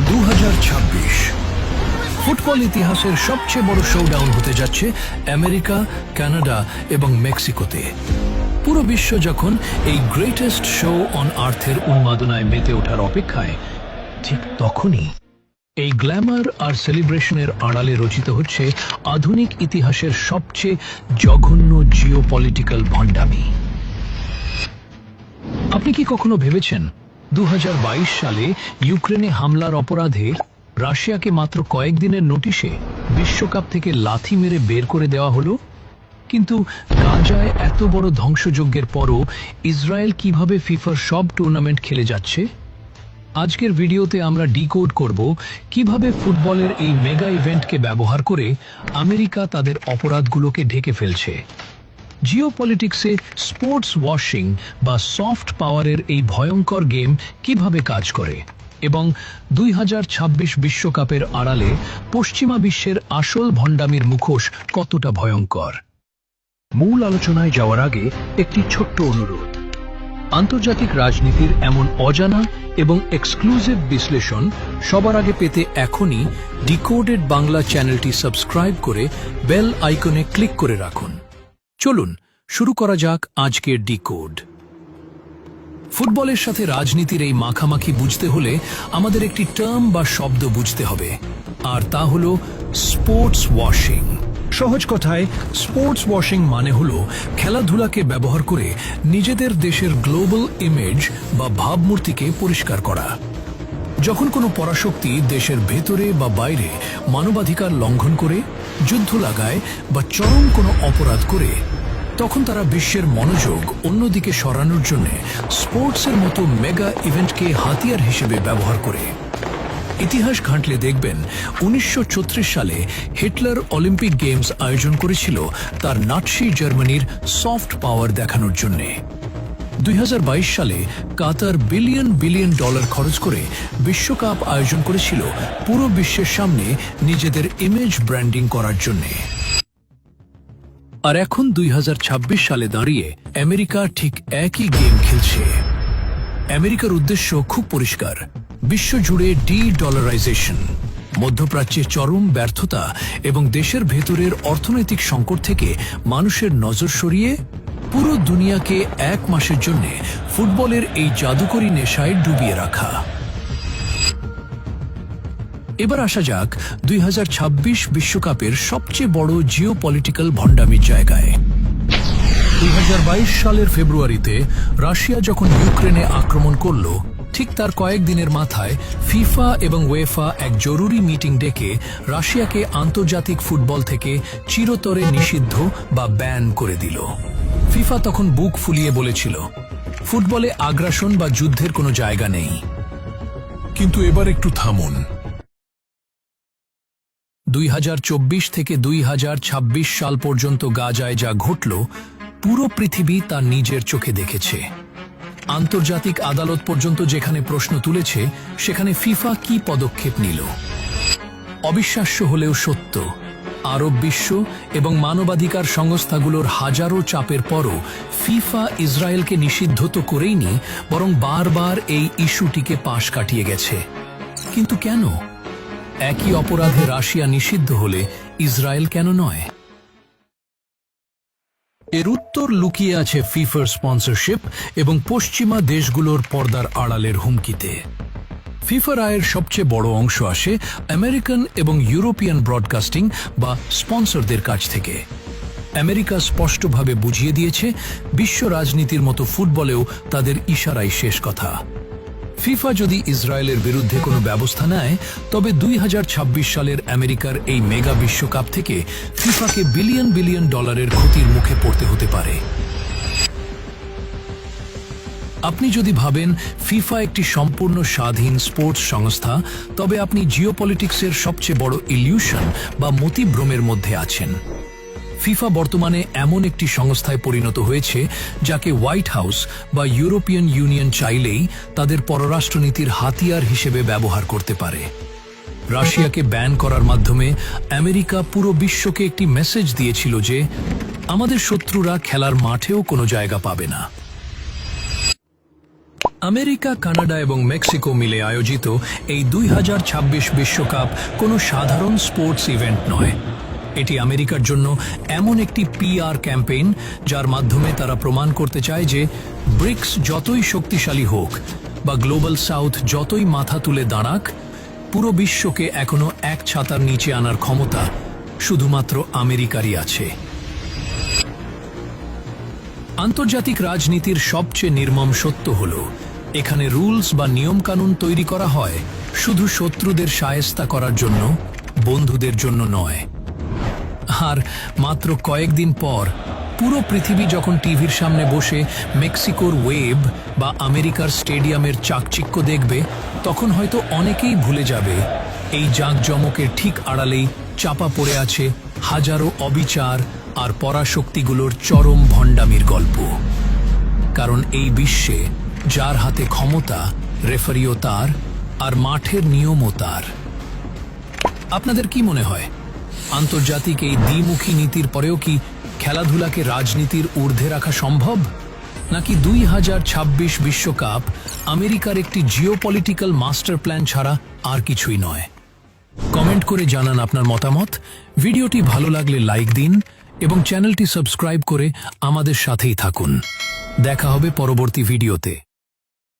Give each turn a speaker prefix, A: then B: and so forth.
A: 2026 football ইতিহাসের সবচেয়ে বড় শোডাউন হতে যাচ্ছে আমেরিকা, কানাডা এবং মেক্সিকোতে। পুরো বিশ্ব যখন এই গ্রেটেস্ট শো অন আর্থের উন্মাদনায় মেতে ওঠার অপেক্ষায়, ঠিক তখনই এই গ্ল্যামার আর সেলিব্রেশনের আড়ালে রচিত হচ্ছে আধুনিক ইতিহাসের সবচেয়ে জঘন্য জিওপলিটিক্যাল ভণ্ডামি। আপনি কি কখনো ভেবেছেন 2022 সালে ইউক্রেনে হামলার অপরাধে রাশিয়াকে মাত্র কয়েকদিনের নোটিশে বিশ্বকাপ থেকে লাথি মেরে বের করে দেওয়া হলো? কিন্তু গাজায় এত বড় ধ্বংসযজ্ঞের পরও ইসরায়েল কিভাবে ফিফার সব টুর্নামেন্ট খেলে যাচ্ছে? আজকের ভিডিওতে আমরা ডিকোড করব কিভাবে ফুটবলের এই মেগা ইভেন্টকে ব্যবহার করে আমেরিকা তাদের অপরাধগুলোকে ঢেকে ফেলছে। জিওপলিটিক্সে স্পোর্টস ওয়াশিং বা সফট পাওয়ারের এই ভয়ঙ্কর গেম কিভাবে কাজ করে, এবং 2026 বিশ্বকাপের আড়ালে পশ্চিমা বিশ্বের আসল ভণ্ডামির মুখোশ কতটা ভয়ঙ্কর। মূল আলোচনায় যাওয়ার আগে একটি ছোট্ট অনুরোধ। আন্তর্জাতিক রাজনীতির এমন অজানা এবং এক্সক্লুসিভ বিশ্লেষণ সবার আগে পেতে এখনই ডিকোডেড বাংলা চ্যানেলটি সাবস্ক্রাইব করে বেল আইকনে ক্লিক করে রাখুন। চলুন শুরু করা যাক আজকের ডিকোড। ফুটবলের সাথে রাজনীতির এই মাখামাখি বুঝতে হলে আমাদের একটি টার্ম বা শব্দ বুঝতে হবে, আর তা হলো স্পোর্টস ওয়াশিং। সহজ কথায় স্পোর্টস ওয়াশিং মানে হলো খেলাধুলাকে ব্যবহার করে নিজেদের দেশের গ্লোবাল ইমেজ বা ভাবমূর্তিকে পরিষ্কার করা। যখন কোনো পরাশক্তি দেশের ভেতরে বা বাইরে মানবাধিকার লঙ্ঘন করে, যুদ্ধ লাগায় বা চরম কোনো অপরাধ করে, তখন তারা বিশ্বের মনোযোগ অন্যদিকে সরানোর জন্য স্পোর্টসের মতো মেগা ইভেন্টকে হাতিয়ার হিসেবে ব্যবহার করে। ইতিহাস ঘাঁটলে দেখবেন 1934 সালে হিটলার অলিম্পিক গেমস আয়োজন করেছিল তার নাৎসি জার্মানির সফট পাওয়ার দেখানোর জন্য। 2022 সালে কাতার বিলিয়ন বিলিয়ন ডলার খরচ করে বিশ্বকাপ আয়োজন করেছিল পুরো বিশ্বের সামনে নিজেদের ইমেজ ব্র্যান্ডিং করার জন্য। আর এখন 2026 সালে দাঁড়িয়ে আমেরিকা ঠিক একই গেম খেলছে। আমেরিকার উদ্দেশ্য খুব পরিষ্কার, বিশ্বজুড়ে ডি-ডলারাইজেশন, মধ্যপ্রাচ্যে চরম ব্যর্থতা এবং দেশের ভেতরের অর্থনৈতিক সংকট থেকে মানুষের নজর সরিয়ে পুরো দুনিয়াকে এক মাসের জন্য ফুটবলের এই জাদুকরী নেশায় ডুবিয়ে রাখা। এবার আসা যাক 2026 বিশ্বকাপের সবচেয়ে বড় জিওপলিটিক্যাল ভণ্ডামির জায়গায়। 2022 সালের ফেব্রুয়ারিতে রাশিয়া যখন ইউক্রেনে আক্রমণ করল, ঠিক তার কয়েকদিনের মাথায় ফিফা এবং ওয়েফা এক জরুরি মিটিং ডেকে রাশিয়াকে আন্তর্জাতিক ফুটবল থেকে চিরতরে নিষিদ্ধ বা ব্যান করে দিল। ফিফা তখন বুক ফুলিয়ে বলেছিল, ফুটবলে আগ্রাসন বা যুদ্ধের কোনো জায়গা নেই। কিন্তু এবার একটু থামুন। 2024 থেকে 2026 সাল পর্যন্ত গাজায় যা ঘটল, পুরো পৃথিবী তার নিজের চোখে দেখেছে। আন্তর্জাতিক আদালত পর্যন্ত যেখানে প্রশ্ন তুলেছে, সেখানে ফিফা কি পদক্ষেপ নিল? অবিশ্বাস্য হলেও সত্য, আরব বিশ্ব এবং মানবাধিকার সংস্থাগুলোর হাজারো চাপের পরও ফিফা ইসরায়েলকে নিষিদ্ধ তো করেইনি, বরং বারবার এই ইস্যুটিকে পাশ কাটিয়ে গেছে। কিন্তু কেন? একই অপরাধে রাশিয়া নিষিদ্ধ হলে ইসরায়েল কেন নয়? এর উত্তর লুকিয়ে আছে ফিফার স্পন্সরশিপ এবং পশ্চিমা দেশগুলোর পর্দার আড়ালের হুমকিতে। ফিফার আয়ের সবচেয়ে বড় অংশ আসে আমেরিকান এবং ইউরোপিয়ান ব্রডকাস্টিং বা স্পন্সরদের কাছ থেকে। আমেরিকা স্পষ্টভাবে বুঝিয়ে দিয়েছে, বিশ্ব রাজনীতির মতো ফুটবলেও তাদের ইশারাই শেষ কথা। ফিফা যদি ইসরায়েলের বিরুদ্ধে কোনো ব্যবস্থা নেয়, তবে 2026 সালের আমেরিকার এই মেগা বিশ্বকাপ থেকে ফিফাকে বিলিয়ন বিলিয়ন ডলারের ক্ষতির মুখে পড়তে হতে পারে। আপনি যদি ভাবেন ফিফা একটি সম্পূর্ণ স্বাধীন স্পোর্টস সংস্থা, তবে আপনি জিওপলিটিক্সের সবচেয়ে বড় ইলিউশন বা মতিভ্রমের মধ্যে আছেন। ফিফা বর্তমানে এমন একটি সংস্থায় পরিণত হয়েছে যাকে হোয়াইট হাউস বা ইউরোপিয়ান ইউনিয়ন চাইলেই তাদের পররাষ্ট্রনীতির হাতিয়ার হিসেবে ব্যবহার করতে পারে। রাশিয়াকে ব্যান করার মাধ্যমে আমেরিকা পুরো বিশ্বকে একটি মেসেজ দিয়েছিল যে আমাদের শত্রুরা খেলার মাঠেও কোনো জায়গা পাবে না। আমেরিকা, কানাডা এবং মেক্সিকো মিলে আয়োজিত এই 2026 বিশ্বকাপ কোনো সাধারণ স্পোর্টস ইভেন্ট নয়। এটি আমেরিকার জন্য এমন একটি পিআর ক্যাম্পেইন যার মাধ্যমে তারা প্রমাণ করতে চায় যে ব্রিক্স যতই শক্তিশালী হোক বা গ্লোবাল সাউথ যতই মাথা তুলে দাঁড়াক, পুরো বিশ্বকে এখনো এক ছাতার নিচে আনার ক্ষমতা শুধুমাত্র আমেরিকারই আছে। আন্তর্জাতিক রাজনীতির সবচেয়ে নির্মম সত্য হল, এখানে রুলস বা নিয়মকানুন তৈরি করা হয় শুধু শত্রুদের শায়েস্তা করার জন্য, বন্ধুদের জন্য নয়। আর মাত্র কয়েকদিন পর পুরো পৃথিবী যখন টিভির সামনে বসে মেক্সিকোর ওয়েব বা আমেরিকার স্টেডিয়ামের চাকচিক্য দেখবে, তখন হয়তো অনেকেই ভুলে যাবে এই জাঁকজমকের ঠিক আড়ালেই চাপা পড়ে আছে হাজারো অবিচার আর পরাশক্তিগুলোর চরম ভণ্ডামির গল্প। কারণ এই বিশ্বে যার হাতে ক্ষমতা, রেফারিও তার, আর মাঠের নিয়মও তার। আপনাদের কি মনে হয়, আন্তর্জাতিক এই দ্বিমুখী নীতির পরেও কি খেলাধুলাকে রাজনীতির ঊর্ধ্বে রাখা সম্ভব? নাকি 2026 বিশ্বকাপ আমেরিকার একটি জিওপলিটিক্যাল মাস্টার প্ল্যান ছাড়া আর কিছুই নয়? কমেন্ট করে জানান আপনার মতামত। ভিডিওটি ভালো লাগলে লাইক দিন এবং চ্যানেলটি সাবস্ক্রাইব করে আমাদের সাথেই থাকুন। দেখা হবে পরবর্তী ভিডিওতে।